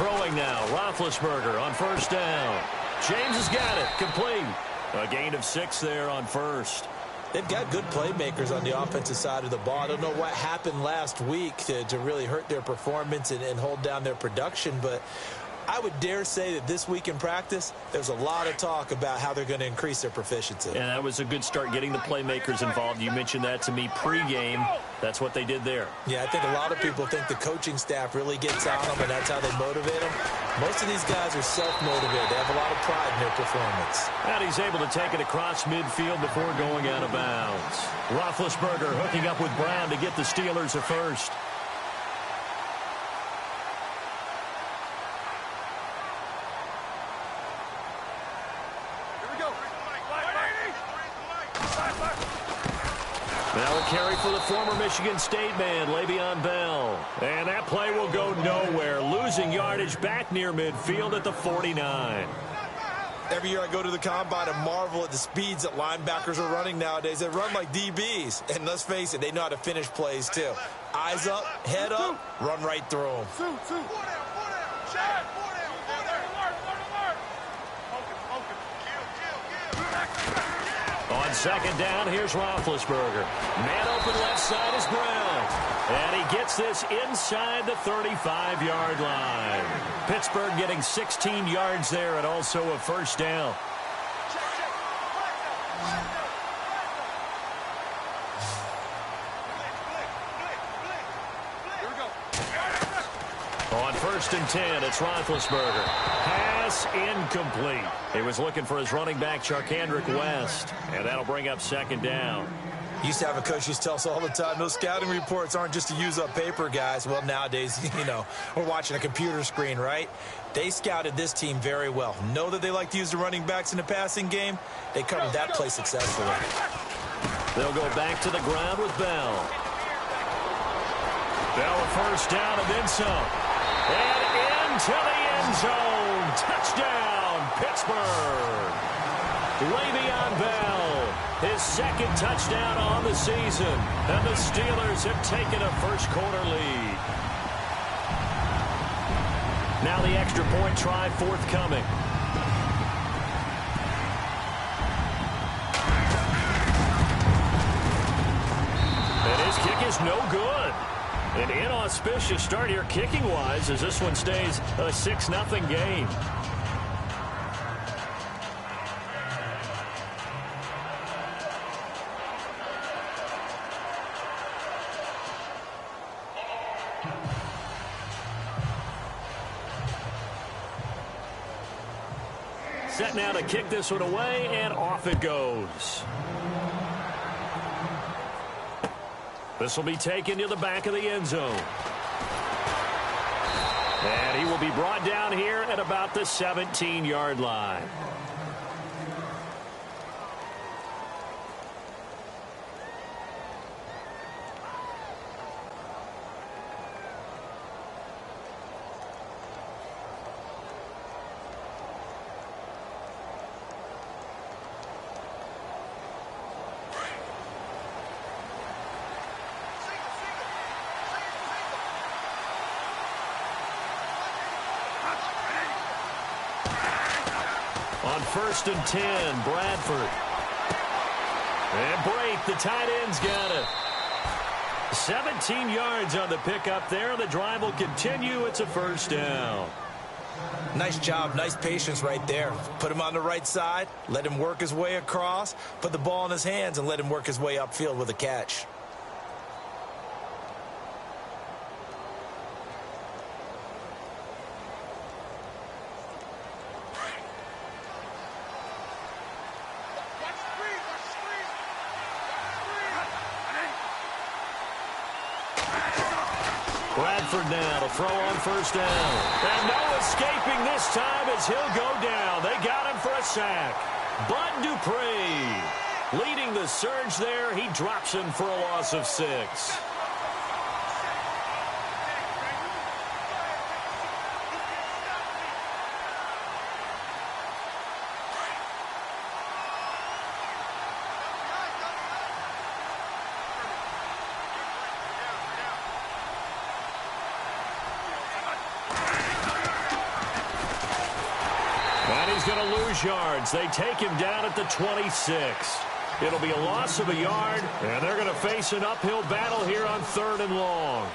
Throwing now, Roethlisberger on first down. James has got it, complete. A gain of 6 there on first. They've got good playmakers on the offensive side of the ball. I don't know what happened last week to really hurt their performance and hold down their production, but I would dare say that this week in practice, there's a lot of talk about how they're going to increase their proficiency. And that was a good start getting the playmakers involved. You mentioned that to me pregame. That's what they did there. Yeah, I think a lot of people think the coaching staff really gets on them, and that's how they motivate them. Most of these guys are self-motivated. They have a lot of pride in their performance. And he's able to take it across midfield before going out of bounds. Roethlisberger hooking up with Brown to get the Steelers a first. Now a carry for the former Michigan State man, Le'Veon Bell. And that play will go nowhere, losing yardage back near midfield at the 49. Every year I go to the combine and marvel at the speeds that linebackers are running nowadays. They run like DBs. And let's face it, they know how to finish plays too. Eyes up, head up, run right through them. On second down, here's Roethlisberger. Man open left side is Brown. And he gets this inside the 35-yard line. Pittsburgh getting 16 yards there and also a first down. On first and 10, it's Roethlisberger. Pass incomplete. He was looking for his running back, Charcandrick West, and that'll bring up second down. Used to have a coach used to tell us all the time, those scouting reports aren't just to use up paper, guys. Well, nowadays, we're watching a computer screen, right? They scouted this team very well. Know that they like to use the running backs in the passing game. They covered that play successfully. They'll go back to the ground with Bell. Bell a first down and then some. And into the end zone. Touchdown, Pittsburgh. Le'Veon Bell, his second touchdown on the season. And the Steelers have taken a first-quarter lead. Now the extra point try forthcoming. And his kick is no good. An inauspicious start here kicking-wise as this one stays a 6-0 game. Set now to kick this one away, and off it goes. This will be taken to the back of the end zone. And he will be brought down here at about the 17-yard line. On first and 10, Bradford. And Brate, the tight end's got it. 17 yards on the pickup there. The drive will continue. It's a first down. Nice job, nice patience right there. Put him on the right side, let him work his way across, put the ball in his hands, and let him work his way upfield with a catch. Bradford now to throw on first down. And no escaping this time as he'll go down. They got him for a sack. Bud Dupree leading the surge there. He drops him for a loss of 6. he's going to lose yards. They take him down at the 26. It'll be a loss of a yard, and they're going to face an uphill battle here on 3rd and long.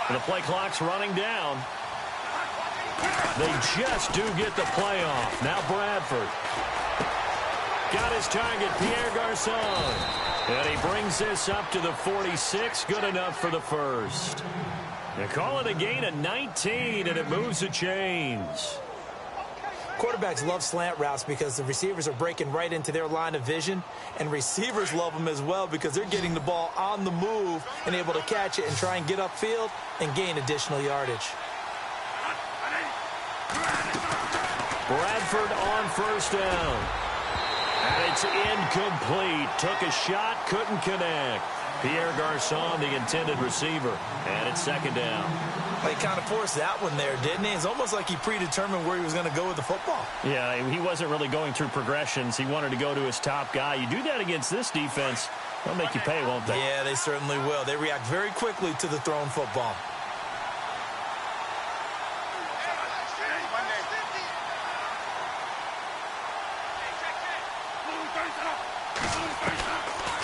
And the play clock's running down. They just do get the play off. Now Bradford. Got his target, Pierre Garçon. And he brings this up to the 46. Good enough for the first. They call it a gain of 19, and it moves the chains. Quarterbacks love slant routes because the receivers are breaking right into their line of vision, and receivers love them as well because they're getting the ball on the move and able to catch it and try and get upfield and gain additional yardage. Bradford on first down. And it's incomplete. Took a shot, couldn't connect. Pierre Garçon, the intended receiver. And it's 2nd down. He kind of forced that one there, didn't he? It's almost like he predetermined where he was going to go with the football. Yeah, he wasn't really going through progressions. He wanted to go to his top guy. You do that against this defense, they'll make you pay, won't they? Yeah, they certainly will. They react very quickly to the thrown football.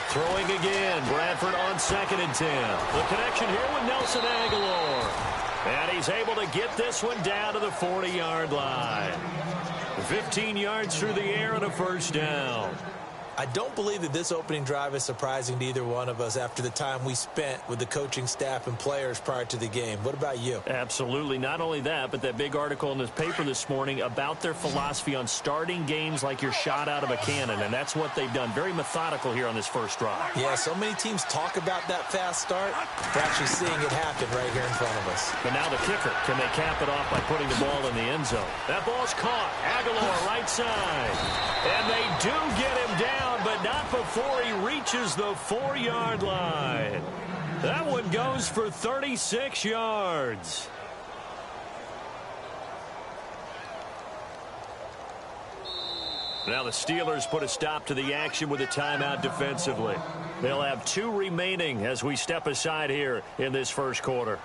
Throwing again. Bradford on 2nd and 10. The connection here with Nelson Aguilar. And he's able to get this one down to the 40-yard line. 15 yards through the air and a first down. I don't believe that this opening drive is surprising to either one of us after the time we spent with the coaching staff and players prior to the game. What about you? Absolutely. Not only that, but that big article in this paper this morning about their philosophy on starting games like you're shot out of a cannon, and that's what they've done. Very methodical here on this first drive. Yeah, so many teams talk about that fast start. We're actually seeing it happen right here in front of us. But now the kicker. Can they cap it off by putting the ball in the end zone? That ball's caught. Aguilar right side. And they do get him down, but not before he reaches the 4-yard line. That one goes for 36 yards. Now the Steelers put a stop to the action with a timeout defensively. They'll have 2 remaining as we step aside here in this first quarter.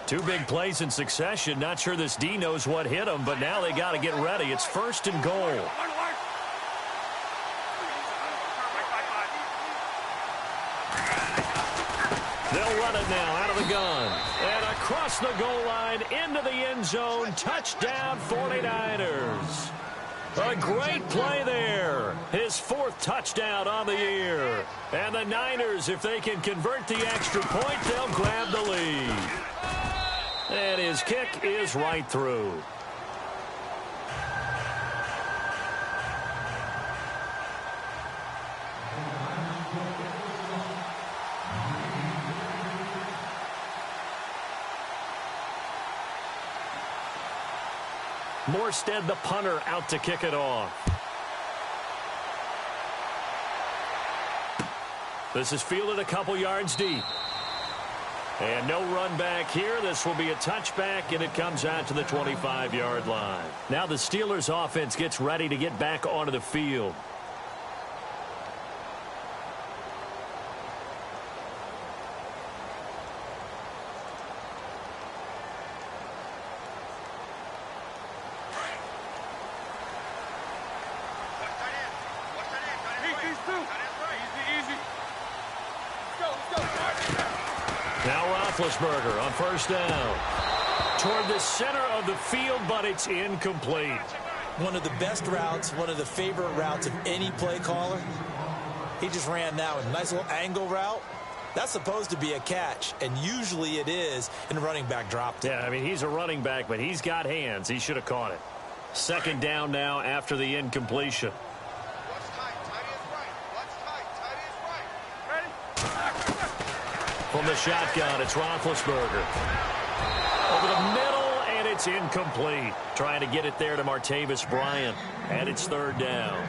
2 big plays in succession. Not sure this D knows what hit them, but now they got to get ready. It's 1st and goal. They'll run it now out of the gun. And across the goal line into the end zone. Touchdown 49ers. A great play there. His 4th touchdown on the year. And the Niners, if they can convert the extra point, they'll grab the lead. And his kick is right through. Morstead, the punter, out to kick it off. This is fielded a couple yards deep. And no run back here. This will be a touchback, and it comes out to the 25-yard line. Now the Steelers offense gets ready to get back onto the field. Now Roethlisberger on first down. Toward the center of the field, but it's incomplete. One of the best routes, one of the favorite routes of any play caller. He just ran that one. Nice little angle route. That's supposed to be a catch, and usually it is, and the running back dropped it. Yeah, I mean, he's a running back, but he's got hands. He should have caught it. 2nd down now after the incompletion. From the shotgun, it's Roethlisberger. Over the middle, and it's it's incomplete. Trying to get it there to Martavis Bryant. And it's third down.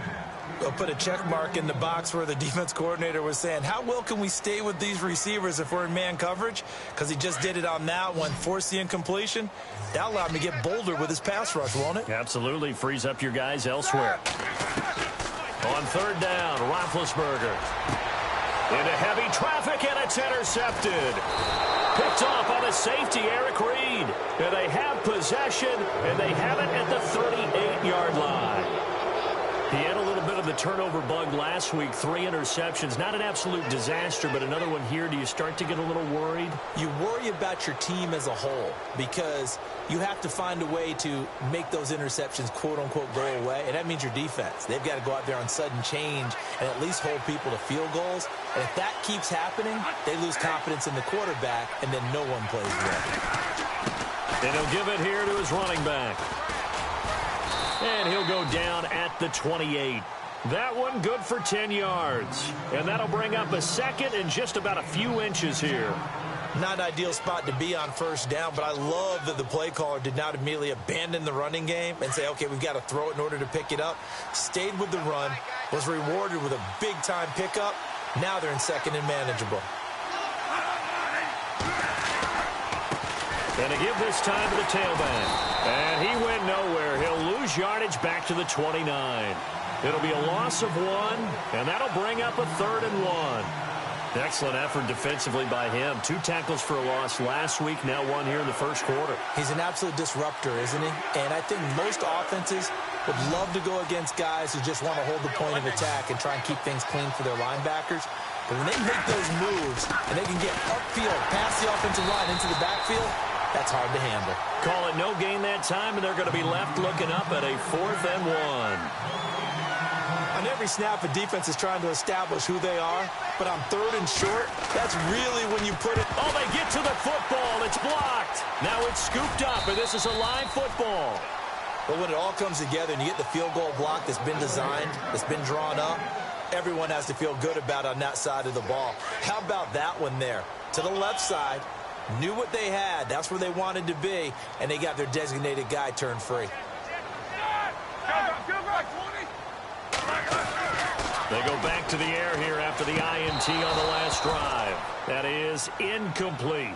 We'll put a check mark in the box where the defense coordinator was saying, how well can we stay with these receivers if we're in man coverage? Because he just did it on that one, forced the incompletion. That allowed him to get bolder with his pass rush, won't it? Absolutely. Frees up your guys elsewhere. On third down, Roethlisberger. Into heavy traffic, and it's intercepted. Picked off by the safety, Eric Reed. And they have possession, and they have it at the 38-yard line. He had a little bit of the turnover bug last week, 3 interceptions. Not an absolute disaster, but another one here. Do you start to get a little worried? You worry about your team as a whole because you have to find a way to make those interceptions, quote-unquote, go away, and that means your defense. They've got to go out there on sudden change and at least hold people to field goals. And if that keeps happening, they lose confidence in the quarterback, and then no one plays well. And he'll give it here to his running back. And he'll go down at the 28. That one good for 10 yards. And that'll bring up a second and just about a few inches here. Not an ideal spot to be on first down, but I love that the play caller did not immediately abandon the running game and say, okay, we've got to throw it in order to pick it up. Stayed with the run, was rewarded with a big-time pickup. Now they're in second and manageable. Going to give this time to the tailback. And he went nowhere. He'll lose yardage back to the 29. It'll be a loss of 1, and that'll bring up a 3rd and 1. Excellent effort defensively by him. 2 tackles for a loss last week, now 1 here in the first quarter. He's an absolute disruptor, isn't he? And I think most offenses would love to go against guys who just want to hold the point of attack and try and keep things clean for their linebackers. But when they make those moves and they can get upfield, past the offensive line into the backfield, that's hard to handle. Call it no gain that time, and they're going to be left looking up at a 4th and 1. On every snap, a defense is trying to establish who they are, but on 3rd and short, that's really when you put it. Oh, they get to the football. It's blocked. Now it's scooped up, and this is a live football. But when it all comes together and you get the field goal block that's been designed, that's been drawn up, everyone has to feel good about it on that side of the ball. How about that one there? To the left side, knew what they had. That's where they wanted to be, and they got their designated guy turned free. They go back to the air here after the INT on the last drive. That is incomplete.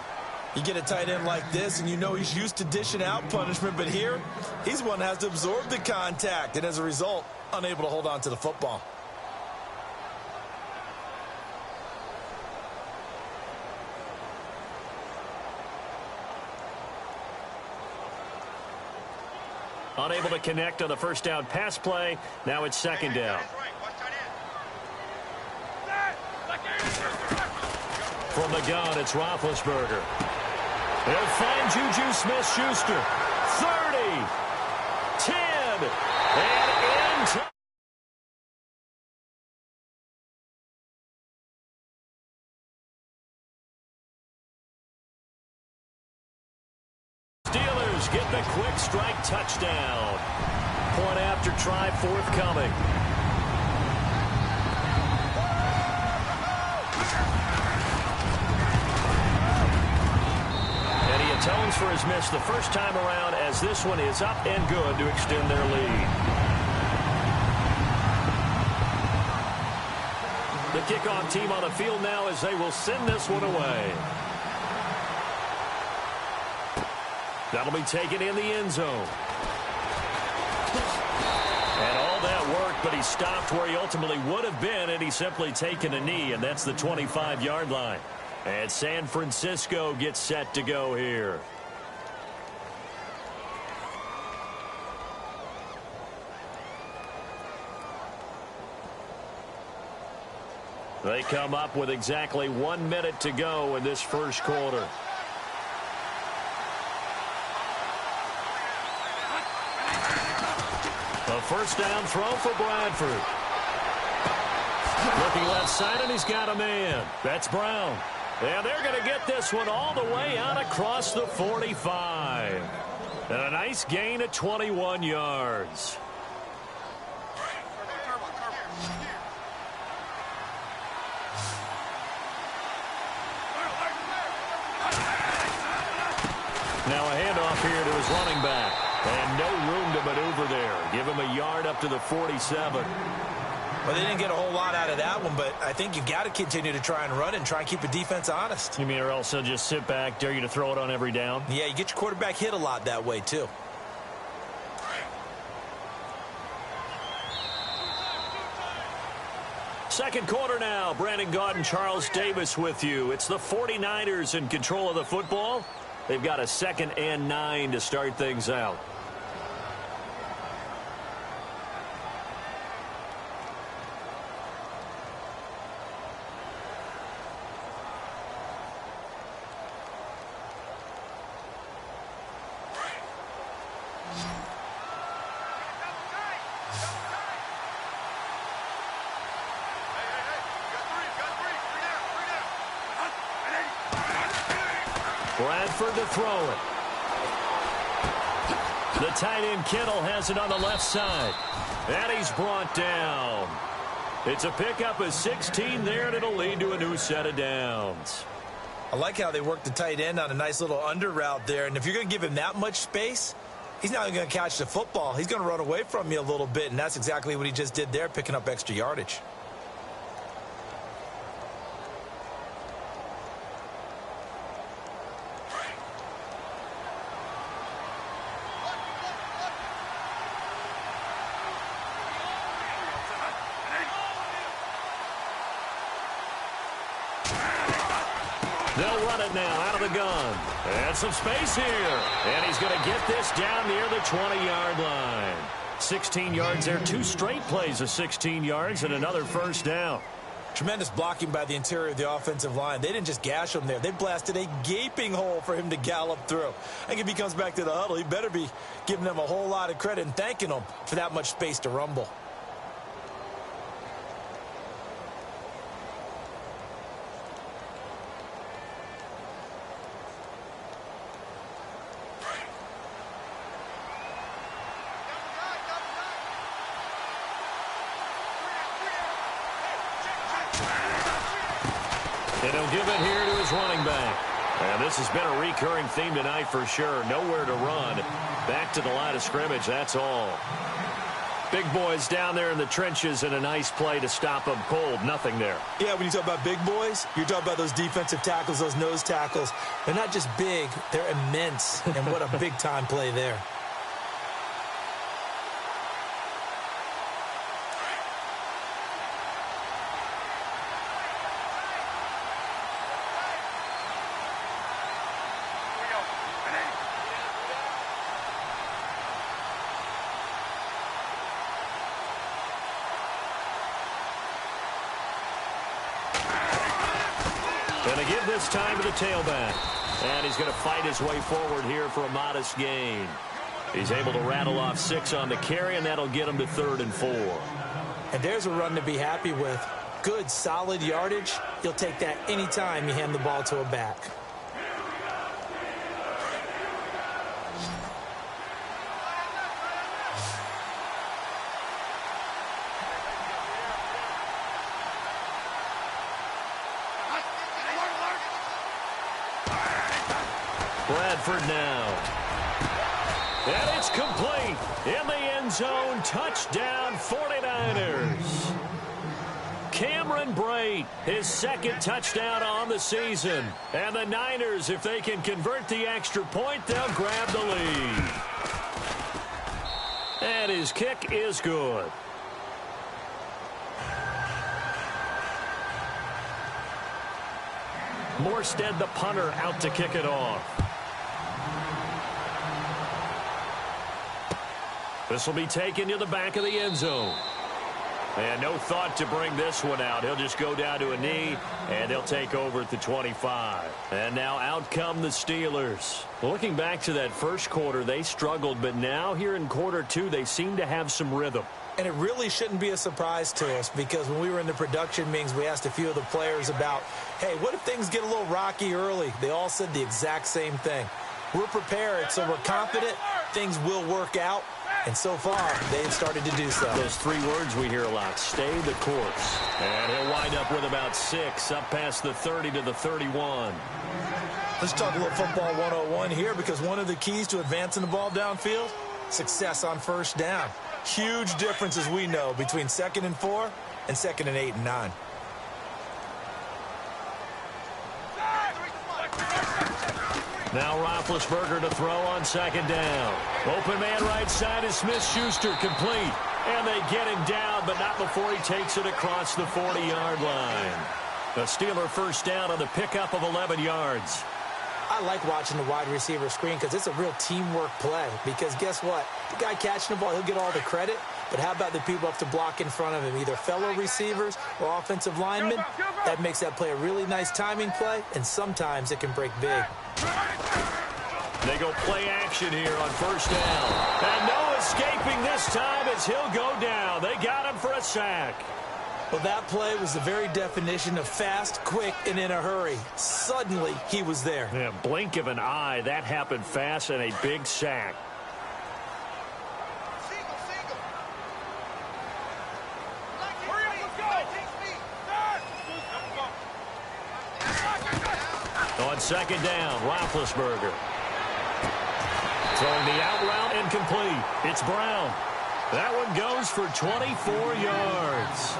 You get a tight end like this, and you know he's used to dishing out punishment, but here, he's one that has to absorb the contact, and as a result, unable to hold on to the football. Unable to connect on the first down pass play. Now it's 2nd down. From the gun, it's Roethlisberger. He'll find Juju Smith-Schuster. 30, 10, and in. Steelers get the quick strike touchdown. Point after try forthcoming. And he atones for his miss the first time around as this one is up and good to extend their lead. The kickoff team on the field now as they will send this one away. That'll be taken in the end zone. And all that work, but he stopped where he ultimately would have been, and he's simply taken a knee, and that's the 25-yard line. And San Francisco gets set to go here. They come up with exactly 1 minute to go in this first quarter. A first down throw for Bradford. Looking left side, and he's got a man. That's Brown. And they're going to get this one all the way out across the 45. And a nice gain of 21 yards. Now a handoff here to his running back. And no room to maneuver there. Give him a yard up to the 47. Well, they didn't get a whole lot out of that one, but I think you got to continue to try and run and try and keep the defense honest. You mean or else he'll just sit back, dare you to throw it on every down? Yeah, you get your quarterback hit a lot that way, too. Second quarter now. Brandon Gaudin, Charles Davis with you. It's the 49ers in control of the football. They've got a 2nd and 9 to start things out. Bradford to throw it. The tight end Kittle has it on the left side. And he's brought down. It's a pickup of 16 there, and it'll lead to a new set of downs. I like how they work the tight end on a nice little under route there. And if you're going to give him that much space, he's not going to catch the football. He's going to run away from you a little bit, and that's exactly what he just did there, picking up extra yardage. They'll run it now out of the gun. And some space here. And he's going to get this down near the 20-yard line. 16 yards there. 2 straight plays of 16 yards and another first down. Tremendous blocking by the interior of the offensive line. They didn't just gash him there. They blasted a gaping hole for him to gallop through. I think if he comes back to the huddle, he better be giving them a whole lot of credit and thanking them for that much space to rumble. And he'll give it here to his running back. And this has been a recurring theme tonight for sure. Nowhere to run. Back to the line of scrimmage, that's all. Big boys down there in the trenches and a nice play to stop them cold. Nothing there. Yeah, when you talk about big boys, you're talking about those defensive tackles, those nose tackles. They're not just big, they're immense. And what a big-time play there. Going to give this time to the tailback. And he's going to fight his way forward here for a modest gain. He's able to rattle off 6 on the carry, and that'll get him to 3rd and 4. And there's a run to be happy with. Good, solid yardage. You'll take that anytime you hand the ball to a back. Bradford now. And it's complete. In the end zone, touchdown 49ers. Cameron Brate, his 2nd touchdown on the season. And the Niners, if they can convert the extra point, they'll grab the lead. And his kick is good. Morstead, the punter, out to kick it off. This will be taken to the back of the end zone. And no thought to bring this one out. He'll just go down to a knee, and they'll take over at the 25. And now out come the Steelers. Looking back to that first quarter, they struggled, but now here in quarter 2, they seem to have some rhythm. And it really shouldn't be a surprise to us, because when we were in the production meetings, we asked a few of the players about, hey, what if things get a little rocky early? They all said the exact same thing. We're prepared, so we're confident things will work out. And so far, they've started to do so. Those 3 words we hear a lot: stay the course. And he'll wind up with about 6, up past the 30 to the 31. Let's talk a little football 101 here, because one of the keys to advancing the ball downfield, success on first down. Huge difference, as we know, between 2nd and 4 and 2nd and 8 and 9. Now Roethlisberger to throw on 2nd down. Open man right side is Smith-Schuster, complete. And they get him down, but not before he takes it across the 40-yard line. A Steeler first down on the pickup of 11 yards. I like watching the wide receiver screen because it's a real teamwork play. Because guess what? The guy catching the ball, he'll get all the credit. But how about the people up to block in front of him, either fellow receivers or offensive linemen? That makes that play a really nice timing play, and sometimes it can break big. They go play action here on first down. And no escaping this time as he'll go down. They got him for a sack. Well, that play was the very definition of fast, quick, and in a hurry. Suddenly, he was there. Yeah, blink of an eye. That happened fast, and a big sack. On 2nd down, Roethlisberger. Throwing the out route incomplete. It's Brown. That one goes for 24 yards.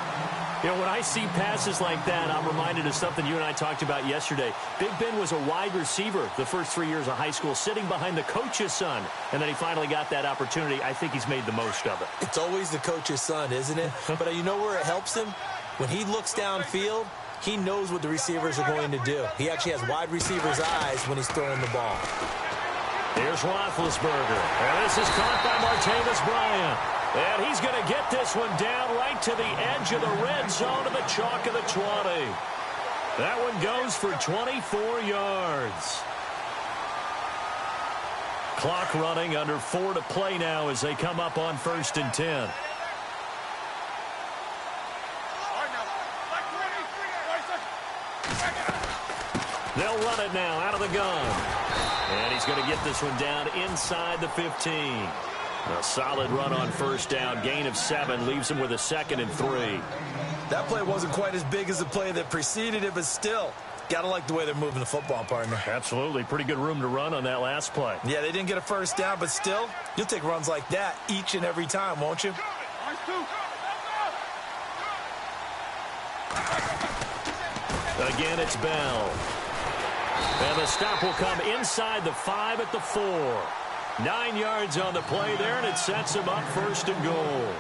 You know, when I see passes like that, I'm reminded of something you and I talked about yesterday. Big Ben was a wide receiver the first 3 years of high school, sitting behind the coach's son. And then he finally got that opportunity. I think he's made the most of it. It's always the coach's son, isn't it? But you know where it helps him? When he looks downfield, he knows what the receivers are going to do. He actually has wide receivers' eyes when he's throwing the ball. Here's Roethlisberger. And this is caught by Martavis Bryant. And he's going to get this one down right to the edge of the red zone of the chalk of the 20. That one goes for 24 yards. Clock running, under 4 to play now as they come up on 1st and 10. They'll run it now out of the gun. And he's going to get this one down inside the 15. A solid run on first down. Gain of 7 leaves him with a 2nd and 3. That play wasn't quite as big as the play that preceded it, but still, got to like the way they're moving the football, partner. Absolutely. Pretty good room to run on that last play. Yeah, they didn't get a first down, but still, you'll take runs like that each and every time, won't you? Again, it's Bell. And the stop will come inside the 5 at the 4. 9 yards on the play there, and it sets him up 1st and goal.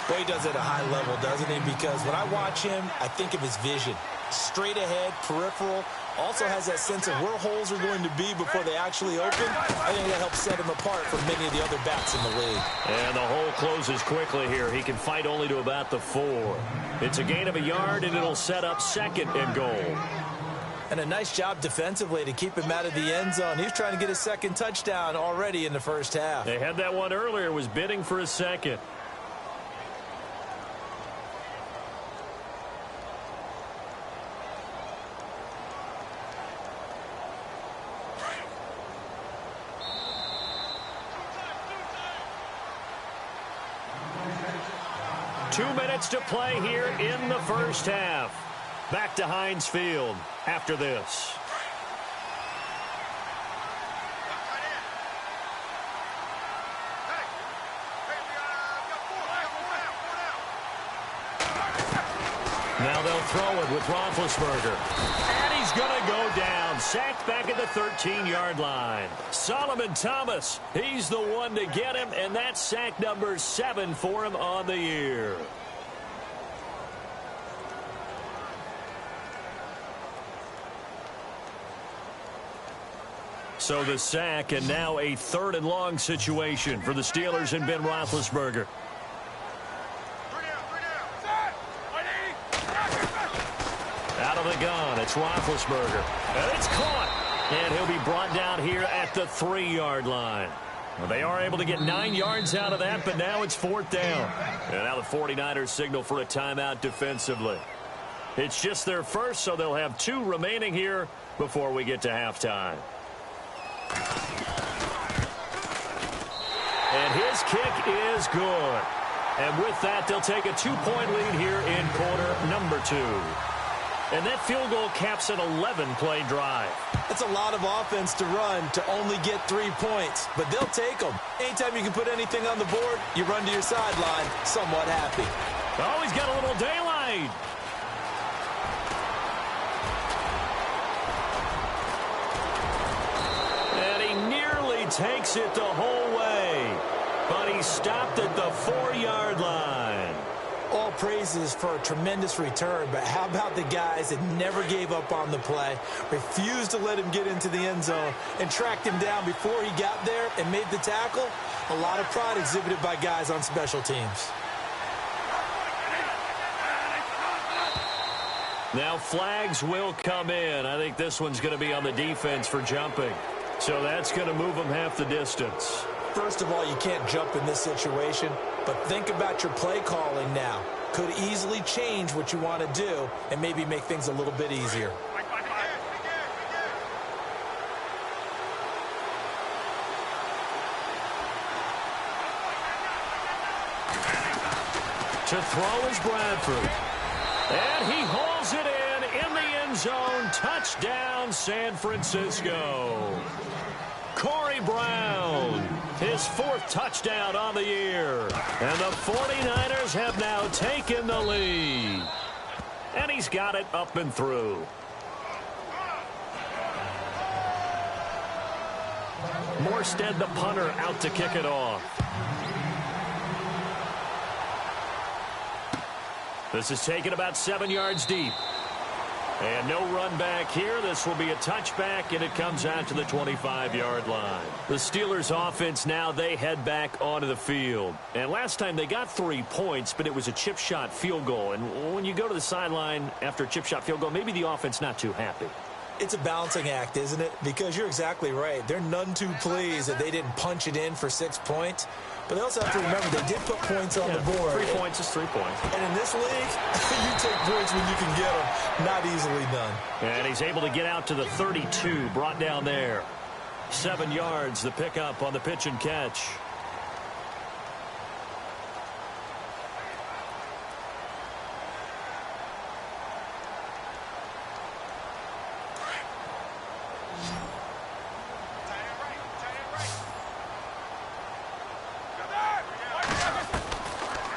Boy, he does it at a high level, doesn't he? Because when I watch him, I think of his vision. Straight ahead, peripheral. Also has that sense of where holes are going to be before they actually open. I think that helps set him apart from many of the other backs in the league. And the hole closes quickly here. He can fight only to about the 4. It's a gain of a yard, and it'll set up 2nd and goal. And a nice job defensively to keep him out of the end zone. He's trying to get his 2nd touchdown already in the first half. They had that one earlier, was bidding for a 2nd. Two minutes to play here in the first half. Back to Heinz Field after this. Now they'll throw it with Roethlisberger. And he's going to go down. Sacked back at the 13-yard line. Solomon Thomas, he's the one to get him, and that's sack number 7 for him on the year. So the sack, and now a 3rd and long situation for the Steelers and Ben Roethlisberger. Out of the gun, it's Roethlisberger. And it's caught. And he'll be brought down here at the 3-yard line. Well, they are able to get 9 yards out of that, but now it's 4th down. And now the 49ers signal for a timeout defensively. It's just their first, so they'll have 2 remaining here before we get to halftime. And his kick is good. And with that, they'll take a 2-point lead here in quarter number 2. And that field goal caps an 11-play drive. That's a lot of offense to run to only get 3 points, but they'll take them. Anytime you can put anything on the board, you run to your sideline somewhat happy. Oh, he's got a little daylight. And he nearly takes it the whole way, but he stopped at the 4-yard line. All praises for a tremendous return, but how about the guys that never gave up on the play, refused to let him get into the end zone, and tracked him down before he got there and made the tackle? A lot of pride exhibited by guys on special teams. Now flags will come in. I think this one's going to be on the defense for jumping. So that's going to move them half the distance. First of all, you can't jump in this situation, but think about your play calling now. Could easily change what you want to do and maybe make things a little bit easier. To throw is Bradford. And he hauls it in the end zone. Touchdown, San Francisco. Corey Brown, his 4th touchdown on the year. And the 49ers have now taken the lead. And he's got it up and through. Morstead, the punter, out to kick it off. This is taken about 7 yards deep. And no run back here. This will be a touchback, and it comes out to the 25-yard line. The Steelers' offense now, they head back onto the field. And last time they got 3 points, but it was a chip shot field goal. And when you go to the sideline after a chip shot field goal, maybe the offense not too happy. It's a balancing act, isn't it? Because you're exactly right. They're none too pleased that they didn't punch it in for 6 points. But they also have to remember they did put points on the board. 3 points is 3 points. And in this league, you take points when you can get them. Not easily done. And he's able to get out to the 32, brought down there. 7 yards, the pickup on the pitch and catch.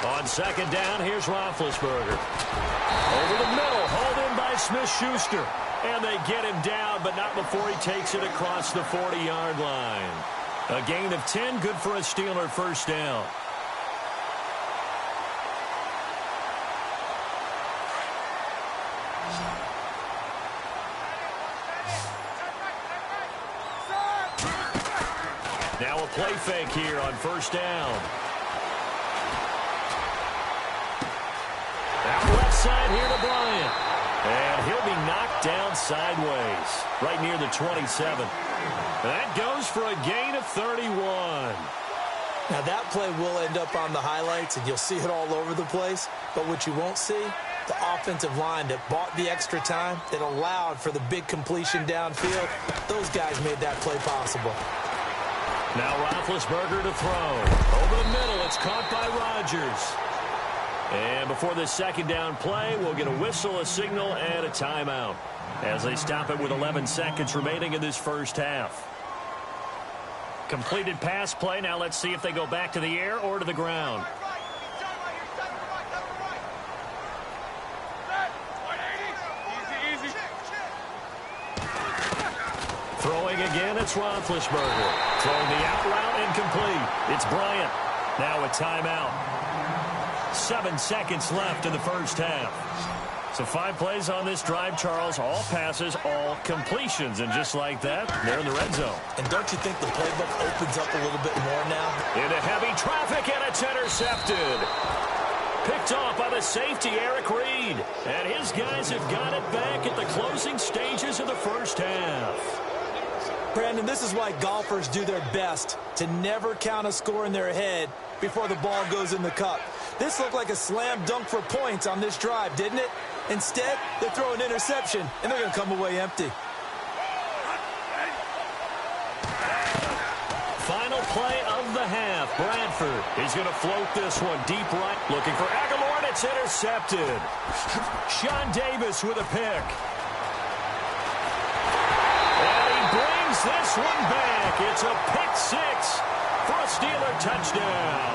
On second down, here's Roethlisberger. Over the middle, hauled in by Smith-Schuster. And they get him down, but not before he takes it across the 40-yard line. A gain of 10, good for a Steeler first down. Now a play fake here on first down. Out left side here to Bryant. And he'll be knocked down sideways, right near the 27. That goes for a gain of 31. Now that play will end up on the highlights, and you'll see it all over the place. But what you won't see, the offensive line that bought the extra time, that allowed for the big completion downfield. Those guys made that play possible. Now Roethlisberger to throw. Over the middle, it's caught by Rodgers. And before this second down play, we'll get a whistle, a signal, and a timeout as they stop it with 11 seconds remaining in this first half. Completed pass play. Now let's see if they go back to the air or to the ground. Throwing again, it's Roethlisberger. Throwing the out route incomplete. It's Bryant. Now a timeout. 7 seconds left in the first half. So 5 plays on this drive, Charles. All passes, all completions. And just like that, they're in the red zone. And don't you think the playbook opens up a little bit more now? Into heavy traffic, and it's intercepted. Picked off by the safety, Eric Reed. And his guys have got it back at the closing stages of the first half. Brandon, this is why golfers do their best to never count a score in their head before the ball goes in the cup. This looked like a slam dunk for points on this drive, didn't it? Instead, they throw an interception, and they're going to come away empty. Final play of the half. Bradford is going to float this one deep right. Looking for Aguilar, and it's intercepted. Sean Davis with a pick. And he brings this one back. It's a pick six for a Steeler touchdown.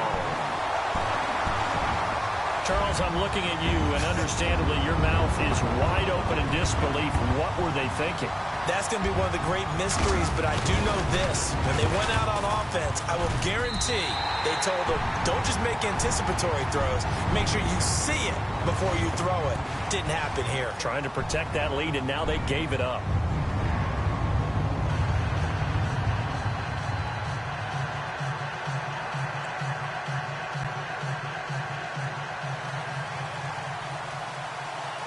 Charles, I'm looking at you, and understandably your mouth is wide open in disbelief. What were they thinking? That's going to be one of the great mysteries, but I do know this. When they went out on offense, I will guarantee they told them, don't just make anticipatory throws. Make sure you see it before you throw it. Didn't happen here. Trying to protect that lead, and now they gave it up.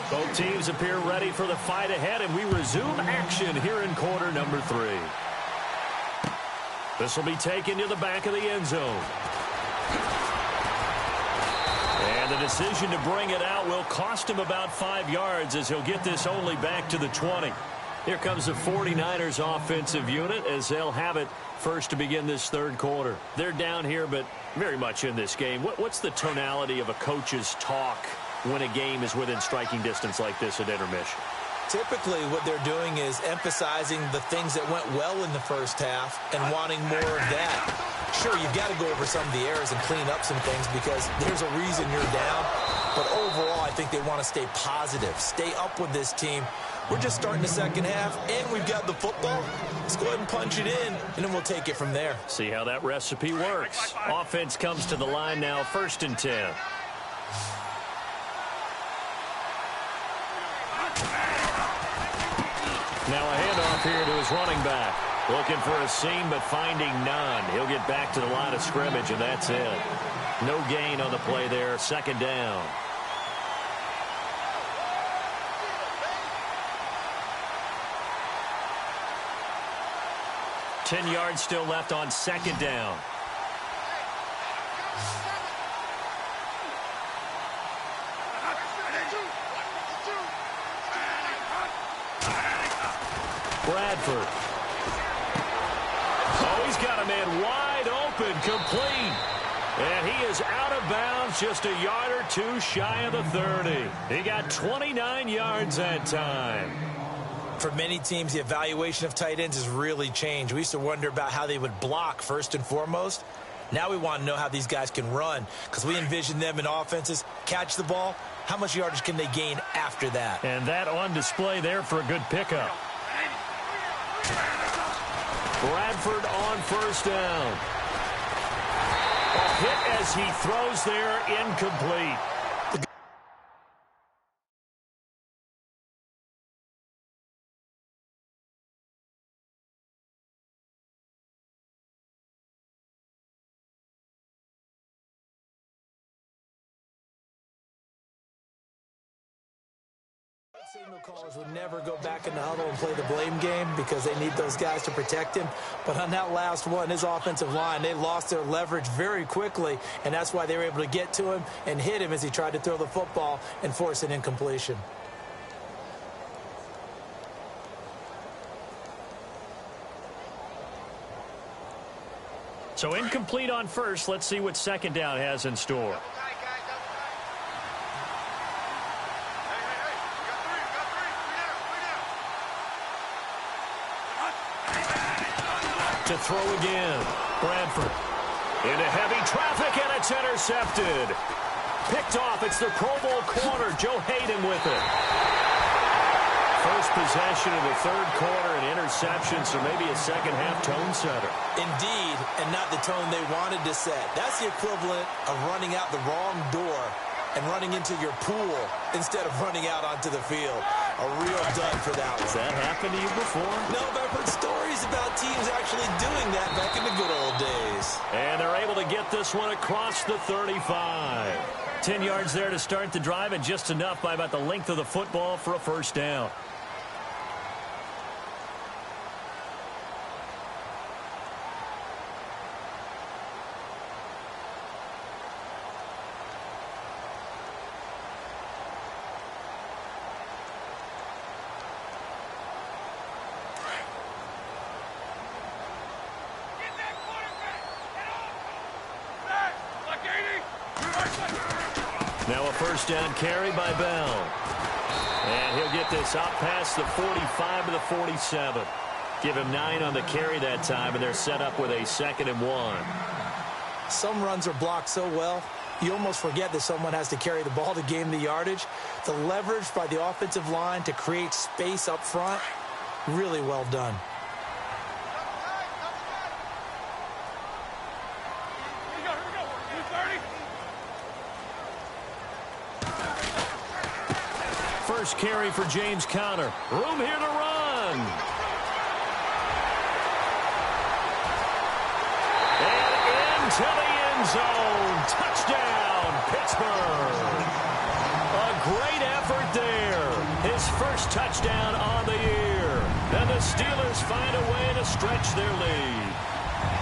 Both teams appear ready for the fight ahead, and we resume action here in quarter number 3. This will be taken to the back of the end zone. And the decision to bring it out will cost him about 5 yards as he'll get this only back to the 20. Here comes the 49ers offensive unit as they'll have it first to begin this third quarter. They're down here, but very much in this game. What's the tonality of a coach's talk when a game is within striking distance like this at intermission? Typically, what they're doing is emphasizing the things that went well in the first half and wanting more of that. Sure, you've got to go over some of the errors and clean up some things because there's a reason you're down. But overall, I think they want to stay positive, stay up with this team. We're just starting the second half, and we've got the football. Let's go ahead and punch it in, and then we'll take it from there. See how that recipe works. Offense comes to the line now, 1st and 10. Now a handoff here to his running back. Looking for a seam, but finding none. He'll get back to the line of scrimmage, and that's it. No gain on the play there. 2nd down. Ten yards still left on 2nd down. Bradford. Oh, he's got a man wide open, complete. And he is out of bounds, just a yard or two shy of the 30. He got 29 yards that time. For many teams, the evaluation of tight ends has really changed. We used to wonder about how they would block first and foremost. Now we want to know how these guys can run because we envision them in offenses, catch the ball. How much yardage can they gain after that? And that on display there for a good pickup. Bradford on 1st down. A hit as he throws there, incomplete. Signal callers would never go back in the huddle and play the blame game because they need those guys to protect him. But on that last one, his offensive line, they lost their leverage very quickly, and that's why they were able to get to him and hit him as he tried to throw the football and force an incompletion. So incomplete on 1st. Let's see what 2nd down has in store. To throw again. Bradford. Into heavy traffic, and it's intercepted. Picked off. It's the Pro Bowl corner, Joe Hayden, with it. First possession of the third quarter, an interception, so maybe a second-half tone setter. Indeed, and not the tone they wanted to set. That's the equivalent of running out the wrong door and running into your pool instead of running out onto the field. A real dud for that one. Has that happened to you before? No, but I've heard stories about teams actually doing that back in the good old days. And they're able to get this one across the 35. 10 yards there to start the drive, and just enough by about the length of the football for a 1st down. Now a first down carry by Bell. And he'll get this up past the 45 to the 47. Give him 9 on the carry that time, and they're set up with a 2nd and 1. Some runs are blocked so well, you almost forget that someone has to carry the ball to gain the yardage. The leverage by the offensive line to create space up front, really well done. First carry for James Conner. Room here to run. And into the end zone. Touchdown, Pittsburgh. A great effort there. His first touchdown on the year. And the Steelers find a way to stretch their lead.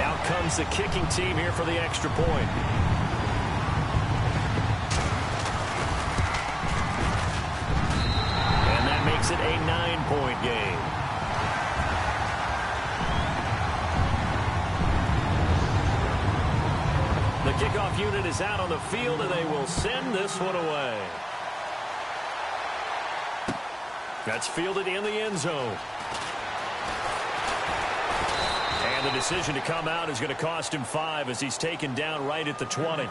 Out comes the kicking team here for the extra point. Makes it a 9-point game. The kickoff unit is out on the field, and they will send this one away. That's fielded in the end zone. And the decision to come out is going to cost him 5 as he's taken down right at the 20.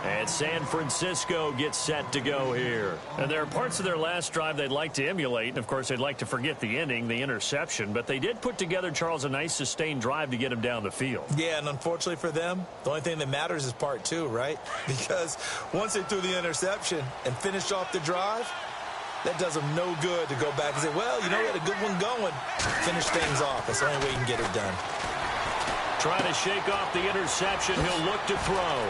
And San Francisco gets set to go here. And there are parts of their last drive they'd like to emulate. And, of course, they'd like to forget the ending, the interception. But they did put together, Charles, a nice sustained drive to get him down the field. Yeah, and unfortunately for them, the only thing that matters is part 2, right? Because once they threw the interception and finished off the drive, that does them no good to go back and say, well, you know, we had a good one going. Finish things off. That's the only way you can get it done. Trying to shake off the interception. He'll look to throw.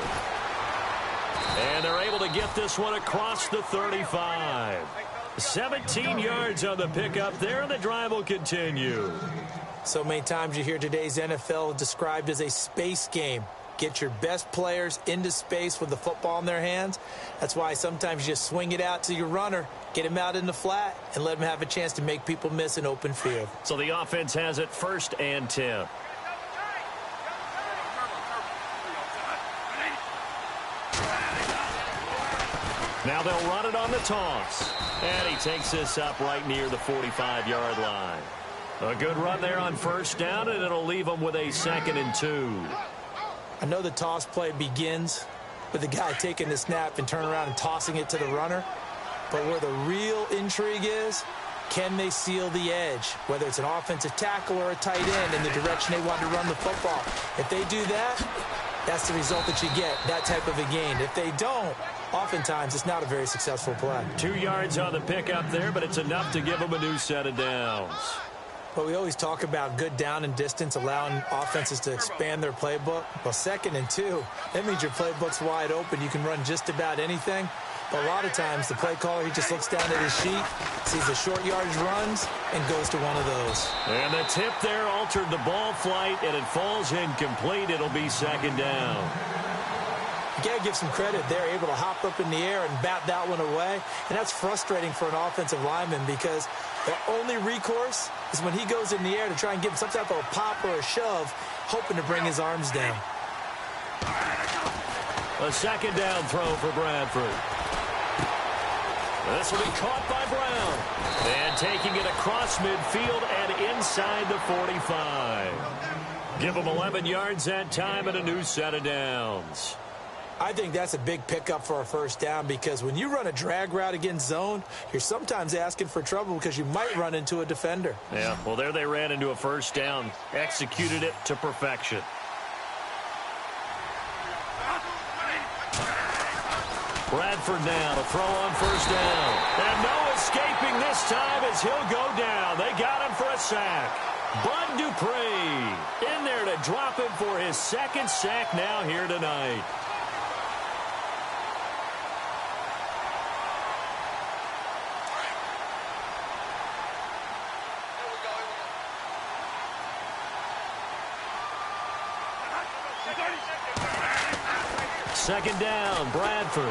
And they're able to get this one across the 35. 17 yards on the pickup there, and the drive will continue. So many times you hear today's NFL described as a space game. Get your best players into space with the football in their hands. That's why sometimes you just swing it out to your runner, get him out in the flat, and let him have a chance to make people miss an open field. So the offense has it 1st and 10. Now they'll run it on the toss. And he takes this up right near the 45-yard line. A good run there on 1st down, and it'll leave them with a 2nd and 2. I know the toss play begins with the guy taking the snap and turning around and tossing it to the runner. But where the real intrigue is, can they seal the edge? Whether it's an offensive tackle or a tight end in the direction they want to run the football. If they do that, that's the result that you get, that type of a gain. If they don't, oftentimes it's not a very successful play. 2 yards on the pickup there, but it's enough to give them a new set of downs. But we always talk about good down and distance, allowing offenses to expand their playbook. Well, 2nd and 2, that means your playbook's wide open. You can run just about anything. But a lot of times, the play caller, he just looks down at his sheet, sees the short yardage runs, and goes to one of those. And the tip there altered the ball flight, and it falls incomplete. It'll be 2nd down. You got to give some credit. They're able to hop up in the air and bat that one away. And that's frustrating for an offensive lineman because their only recourse is when he goes in the air to try and give some type of a pop or a shove, hoping to bring his arms down. A 2nd down throw for Bradford. This will be caught by Brown. And taking it across midfield and inside the 45. Give them 11 yards that time and a new set of downs. I think that's a big pickup for a 1st down because when you run a drag route against zone, you're sometimes asking for trouble because you might run into a defender. Yeah, well, there they ran into a 1st down. Executed it to perfection. Bradford now to throw on 1st down. And no escaping this time as he'll go down. They got him for a sack. Bud Dupree in there to drop him for his 2nd sack now here tonight. Second down, Bradford.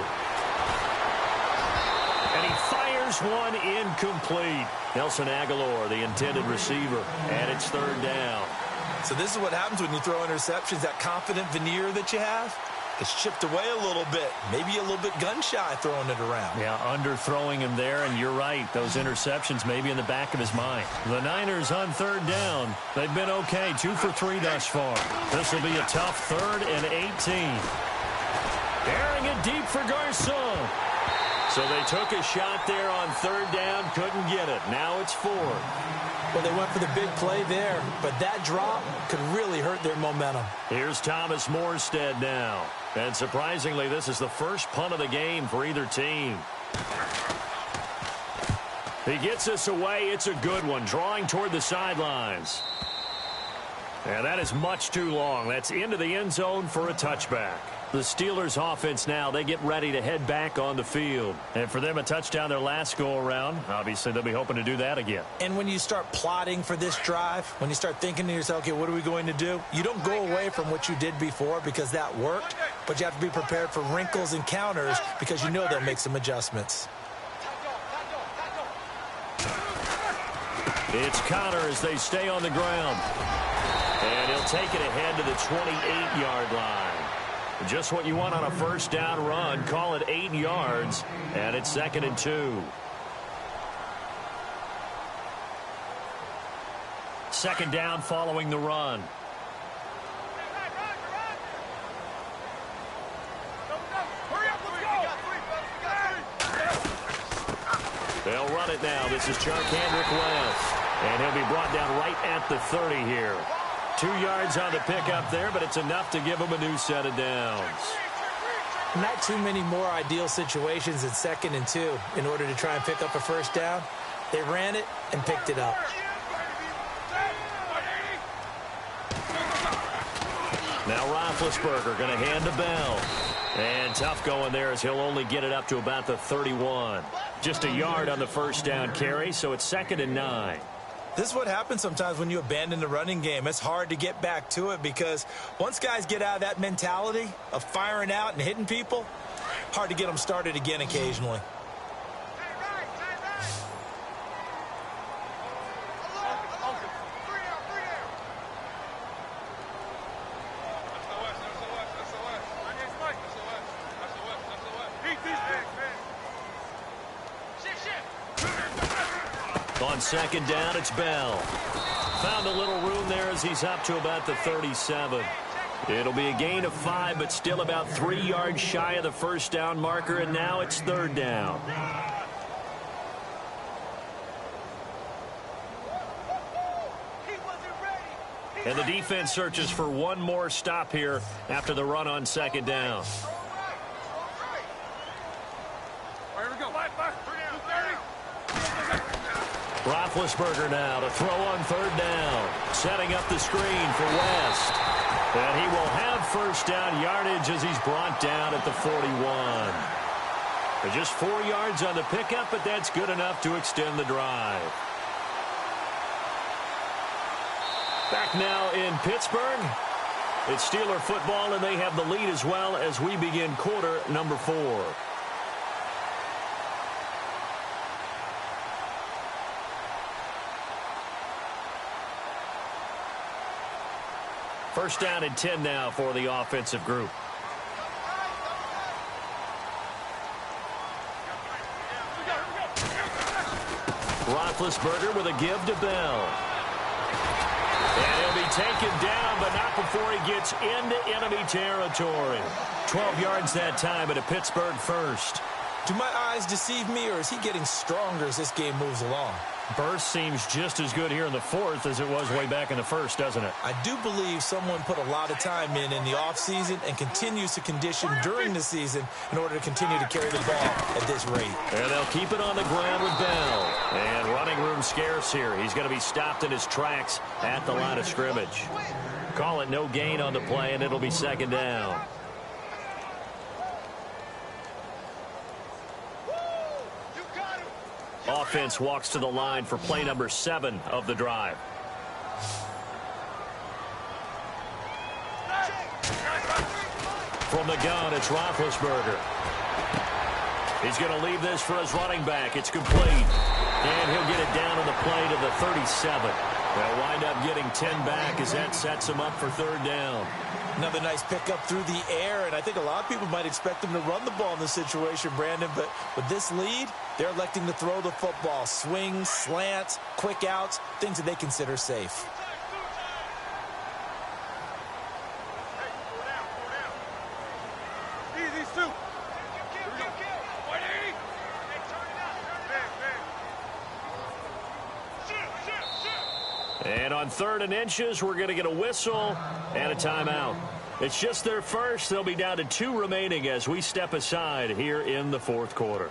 And he fires one incomplete. Nelson Aguilar, the intended receiver, and it's 3rd down. So this is what happens when you throw interceptions, that confident veneer that you have. It's chipped away a little bit. Maybe a little bit gun-shy throwing it around. Yeah, underthrowing him there, and you're right. Those interceptions may be in the back of his mind. The Niners on third down. They've been okay, 2 for 3 thus far. This will be a tough 3rd and 18. Airing it deep for Garcon. So they took a shot there on 3rd down, couldn't get it. Now it's 4th. Well, they went for the big play there, but that drop could really hurt their momentum. Here's Thomas Morstead now. And surprisingly, this is the first punt of the game for either team. He gets us away. It's a good one, drawing toward the sidelines. And that is much too long. That's into the end zone for a touchback. The Steelers offense now, they get ready to head back on the field. And for them, a touchdown their last go-around. Obviously, they'll be hoping to do that again. And when you start plotting for this drive, when you start thinking to yourself, okay, what are we going to do? You don't go away from what you did before because that worked, but you have to be prepared for wrinkles and counters because you know they'll make some adjustments. It's Connor as they stay on the ground. And he'll take it ahead to the 28-yard line. Just what you want on a first down run. Call it 8 yards, and it's 2nd and 2. 2nd down following the run. They'll run it now. This is Charcandrick West, and he'll be brought down right at the 30 here. 2 yards on the pickup there, but it's enough to give him a new set of downs. Not too many more ideal situations in 2nd and 2 in order to try and pick up a first down. They ran it and picked it up. Now Roethlisberger going to hand to Bell. And tough going there as he'll only get it up to about the 31. Just a yard on the first down carry, so it's 2nd and 9. This is what happens sometimes when you abandon the running game. It's hard to get back to it because once guys get out of that mentality of firing out and hitting people, hard to get them started again occasionally. On 2nd down, it's Bell. Found a little room there as he's up to about the 37. It'll be a gain of 5, but still about 3 yards shy of the first down marker, and now it's 3rd down. And the defense searches for one more stop here after the run on 2nd down. Roethlisberger now to throw on 3rd down. Setting up the screen for West. And he will have first down yardage as he's brought down at the 41. Just 4 yards on the pickup, but that's good enough to extend the drive. Back now in Pittsburgh. It's Steeler football, and they have the lead as well as we begin quarter number 4. First down and 10 now for the offensive group. Roethlisberger with a give to Bell. And he'll be taken down, but not before he gets into enemy territory. 12 yards that time at a Pittsburgh first. Do my eyes deceive me, or is he getting stronger as this game moves along? Burst seems just as good here in the 4th as it was way back in the 1st, doesn't it? I do believe someone put a lot of time in the offseason and continues to condition during the season in order to continue to carry the ball at this rate. And they'll keep it on the ground with Bell. And running room scarce here. He's going to be stopped in his tracks at the line of scrimmage. Call it no gain on the play, and it'll be 2nd down. Offense walks to the line for play number 7 of the drive. From the gun, it's Roethlisberger. He's going to leave this for his running back. It's complete. And he'll get it down on the play to the 37. They'll wind up getting 10 back as that sets them up for third down. Another nice pickup through the air, and I think a lot of people might expect them to run the ball in this situation, Brandon, but with this lead, they're electing to throw the football. Swings, slants, quick outs, things that they consider safe. And on 3rd and inches, we're going to get a whistle and a timeout. It's just their first. They'll be down to 2 remaining as we step aside here in the 4th quarter.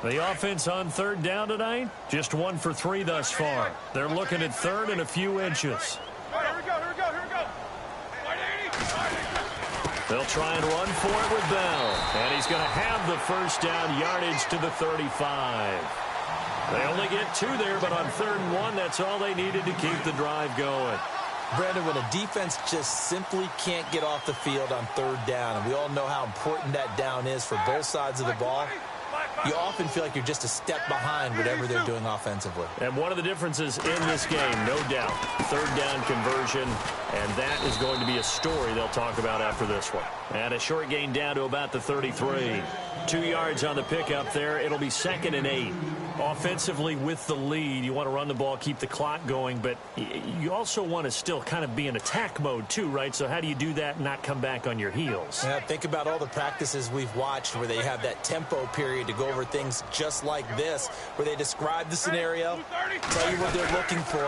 The offense on 3rd down tonight, just 1 for 3 thus far. They're looking at 3rd and a few inches. Here we go. They'll try and run for it with Bell. And he's going to have the first down yardage to the 35. They only get 2 there, but on 3rd and 1, that's all they needed to keep the drive going. Brandon, when a defense just simply can't get off the field on 3rd down, and we all know how important that down is for both sides of the ball, you often feel like you're just a step behind whatever they're doing offensively. And one of the differences in this game, no doubt, 3rd down conversion, and that is going to be a story they'll talk about after this one. And a short gain down to about the 33. 2 yards on the pickup there. It'll be 2nd and 8. Offensively with the lead, you want to run the ball, keep the clock going, but you also want to still kind of be in attack mode too, right? So how do you do that and not come back on your heels? Yeah, think about all the practices we've watched where they have that tempo period to go over things just like this, where they describe the scenario, tell you what they're looking for,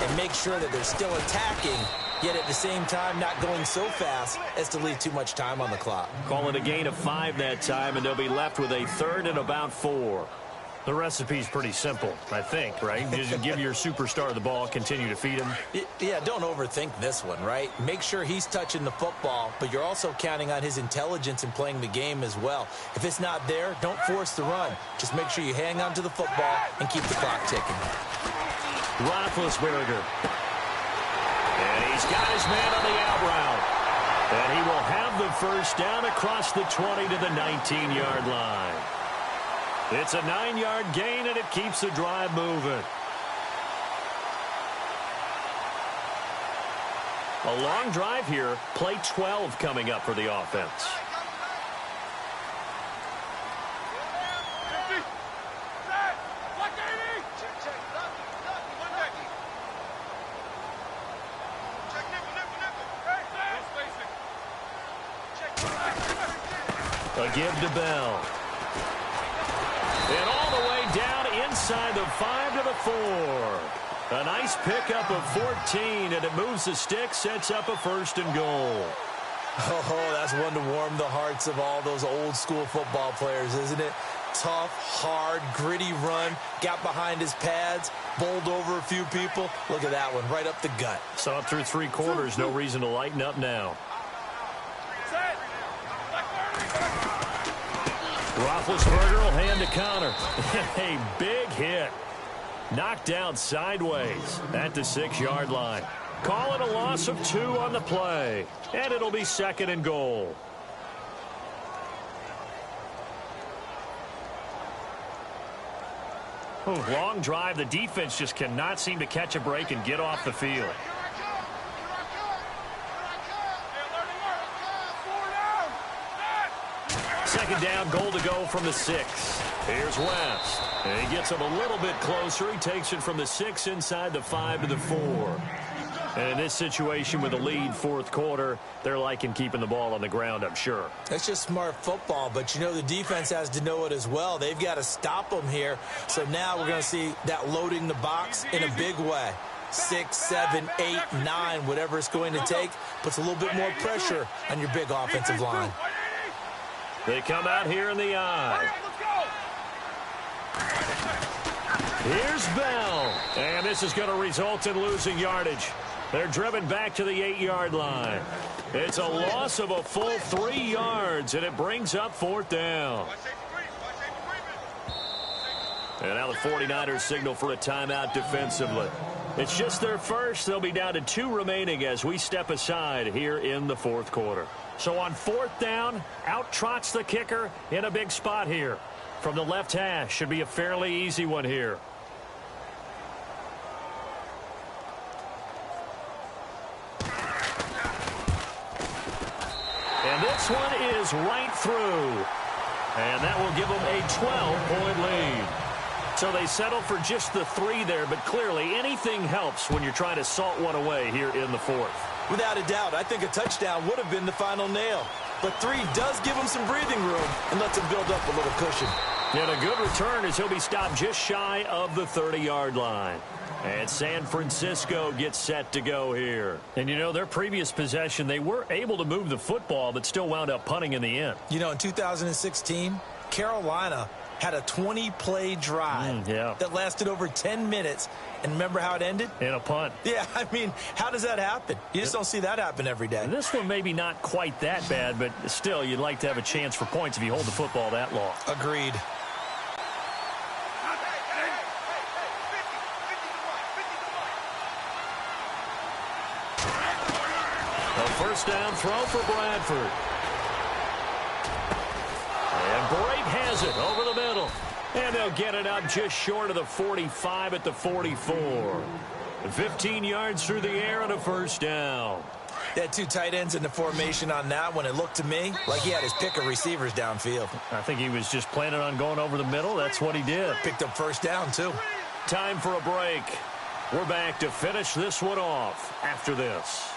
and make sure that they're still attacking, yet at the same time not going so fast as to leave too much time on the clock. Call it a gain of 5 that time, and they'll be left with a 3rd and about 4. The recipe's pretty simple, I think, right? Just give your superstar the ball, continue to feed him. Yeah, don't overthink this one, right? Make sure he's touching the football, but you're also counting on his intelligence in playing the game as well. If it's not there, don't force the run. Just make sure you hang on to the football and keep the clock ticking. Roethlisberger. And he's got his man on the out route. And he will have the first down across the 20 to the 19-yard line. It's a 9-yard gain, and it keeps the drive moving. A long drive here. Play 12 coming up for the offense. A give to Bell. And all the way down inside the 5 to the 4. A nice pickup of 14, and it moves the stick, sets up a 1st and goal. Oh, that's one to warm the hearts of all those old school football players, isn't it? Tough, hard, gritty run, got behind his pads, bowled over a few people. Look at that one, right up the gut. Saw it through 3 quarters, no reason to lighten up now. Roethlisberger will hand to Connor. A big hit. Knocked out sideways at the 6-yard line. Call it a loss of 2 on the play. And it'll be 2nd and goal. Long drive. The defense just cannot seem to catch a break and get off the field. Second down, goal to go from the 6. Here's West. And he gets him a little bit closer. He takes it from the 6 inside the 5 to the 4. And in this situation with a lead 4th quarter, they're liking keeping the ball on the ground, I'm sure. That's just smart football, but you know the defense has to know it as well. They've got to stop them here. So now we're going to see that loading the box in a big way. 6, 7, 8, 9, whatever it's going to take, puts a little bit more pressure on your big offensive line. They come out here in the eye. Here's Bell. And this is going to result in losing yardage. They're driven back to the 8-yard line. It's a loss of a full 3 yards, and it brings up 4th down. And now the 49ers signal for a timeout defensively. It's just their first. They'll be down to 2 remaining as we step aside here in the fourth quarter. So on 4th down, out trots the kicker in a big spot here. From the left hash, should be a fairly easy one here. And this one is right through. And that will give them a 12-point lead. So they settle for just the 3 there, but clearly anything helps when you're trying to salt one away here in the fourth. Without a doubt, I think a touchdown would have been the final nail. But 3 does give them some breathing room and lets them build up a little cushion. And a good return as he'll be stopped just shy of the 30-yard line. And San Francisco gets set to go here. And, you know, their previous possession, they were able to move the football, but still wound up punting in the end. You know, in 2016, Carolina had a 20-play drive that lasted over 10 minutes. And remember how it ended? In a punt. Yeah, I mean, how does that happen? You just don't see that happen every day. And this one maybe not quite that bad, but still, you'd like to have a chance for points if you hold the football that long. Agreed. First down throw for Bradford. And Brate has it over the middle. And they'll get it up just short of the 45 at the 44. 15 yards through the air and a first down. They had 2 tight ends in the formation on that one. It looked to me like he had his pick of receivers downfield. I think he was just planning on going over the middle. That's what he did. Picked up first down, too. Time for a break. We're back to finish this one off after this.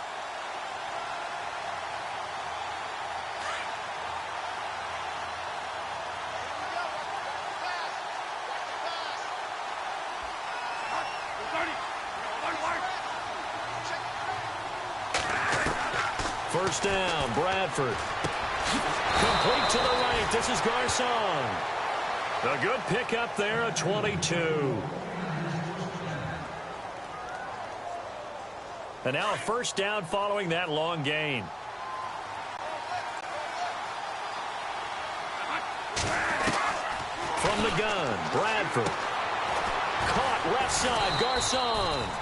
First down, Bradford. Complete to the right. This is Garcon. A good pickup there, a 22. And now a first down following that long gain. From the gun, Bradford. Caught left side, Garcon.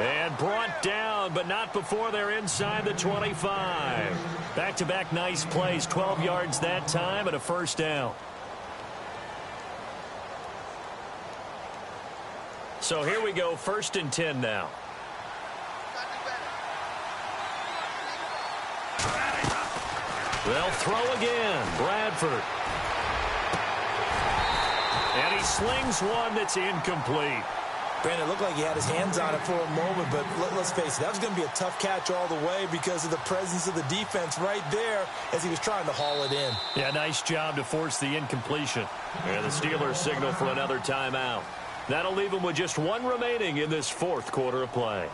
And brought down, but not before they're inside the 25. Back-to-back nice plays, 12 yards that time and a first down. So here we go, 1st and 10 now. They'll throw again, Bradford. And he slings one that's incomplete. Brandon, it looked like he had his hands on it for a moment, but let's face it, that was going to be a tough catch all the way because of the presence of the defense right there as he was trying to haul it in. Yeah, nice job to force the incompletion. And the Steelers signal for another timeout. That'll leave them with just 1 remaining in this 4th quarter of play.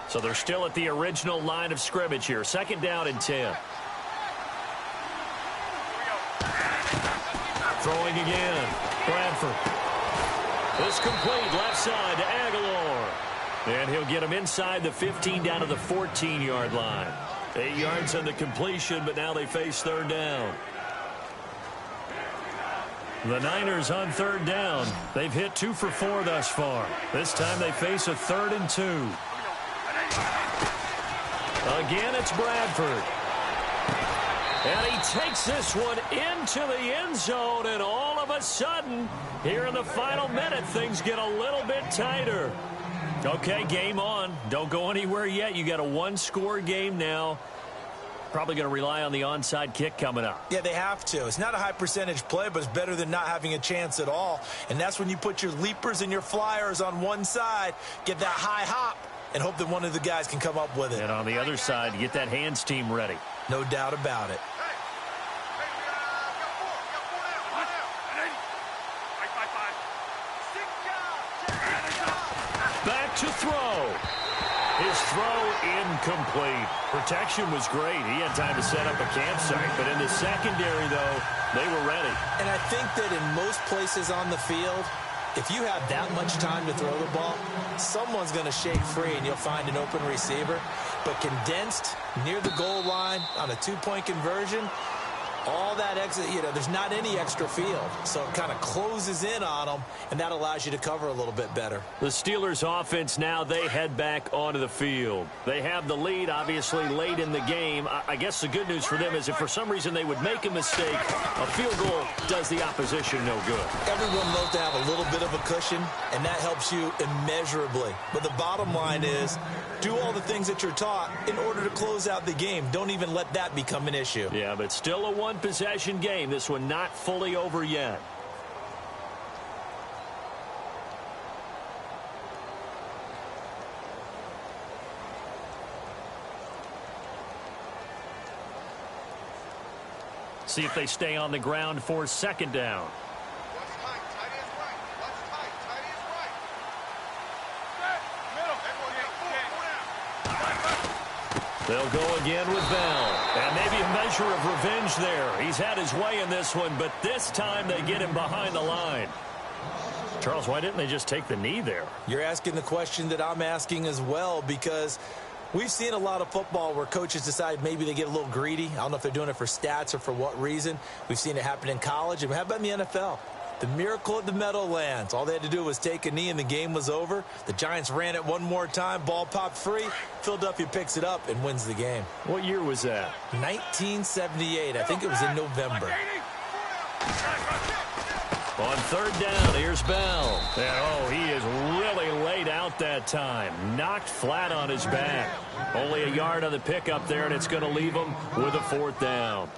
So they're still at the original line of scrimmage here. 2nd down and 10. Throwing again. Bradford. It's complete. Left side to Aguilar. And he'll get him inside the 15 down to the 14-yard line. 8 yards on the completion, but now they face 3rd down. The Niners on 3rd down. They've hit 2 for 4 thus far. This time they face a 3rd and 2. Again, it's Bradford. And he takes this one into the end zone, and all of a sudden, here in the final minute, things get a little bit tighter. Okay, game on. Don't go anywhere yet. You got a 1-score game now. Probably going to rely on the onside kick coming up. Yeah, they have to. It's not a high percentage play, but it's better than not having a chance at all. And that's when you put your leapers and your flyers on one side, get that high hop, and hope that one of the guys can come up with it. And on the other side, get that hands team ready. No doubt about it. Back to throw. His throw incomplete. Protection was great. He had time to set up a campsite. But in the secondary, though, they were ready. And I think that in most places on the field, if you have that much time to throw the ball, someone's going to shake free and you'll find an open receiver. But condensed near the goal line on a 2-point conversion, all that exit, there's not any extra field. So it kind of closes in on them, and that allows you to cover a little bit better. The Steelers offense now, they head back onto the field. They have the lead, obviously, late in the game. I guess the good news for them is if for some reason they would make a mistake, a field goal does the opposition no good. Everyone loves to have a little bit of a cushion, and that helps you immeasurably. But the bottom line is, do all the things that you're taught in order to close out the game. Don't even let that become an issue. Yeah, but still a one-possession game. This one not fully over yet. See if they stay on the ground for second down. They'll go again with Bell. And maybe a measure of revenge there. He's had his way in this one, but this time they get him behind the line. Charles, why didn't they just take the knee there? You're asking the question that I'm asking as well, because we've seen a lot of football where coaches decide maybe they get a little greedy. I don't know if they're doing it for stats or for what reason. We've seen it happen in college. And how about in the NFL? The miracle at the Meadowlands. All they had to do was take a knee and the game was over. The Giants ran it one more time. Ball popped free. Philadelphia picks it up and wins the game. What year was that? 1978. I think it was in November. On third down, here's Bell. And, he is really laid out that time. Knocked flat on his back. Only a yard on the pickup there, and it's going to leave him with a fourth down.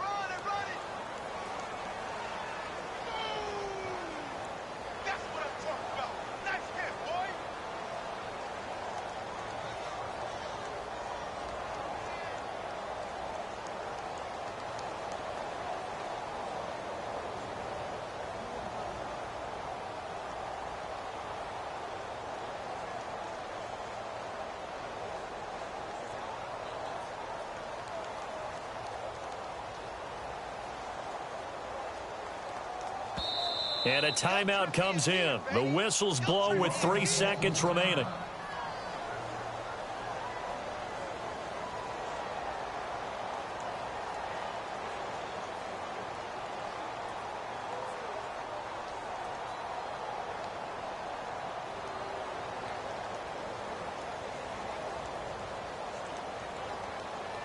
And a timeout comes in. The whistles blow with 3 seconds remaining.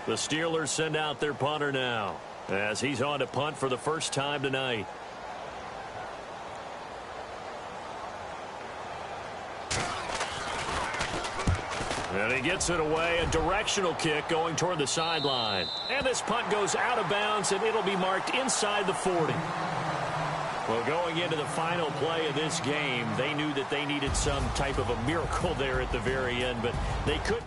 The Steelers send out their punter now, as he's on to punt for the first time tonight. And he gets it away, a directional kick going toward the sideline. And this punt goes out of bounds, and it'll be marked inside the 40. Well, going into the final play of this game, they knew that they needed some type of a miracle there at the very end, but they couldn't.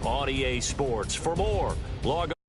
On EA Sports. For more, log on.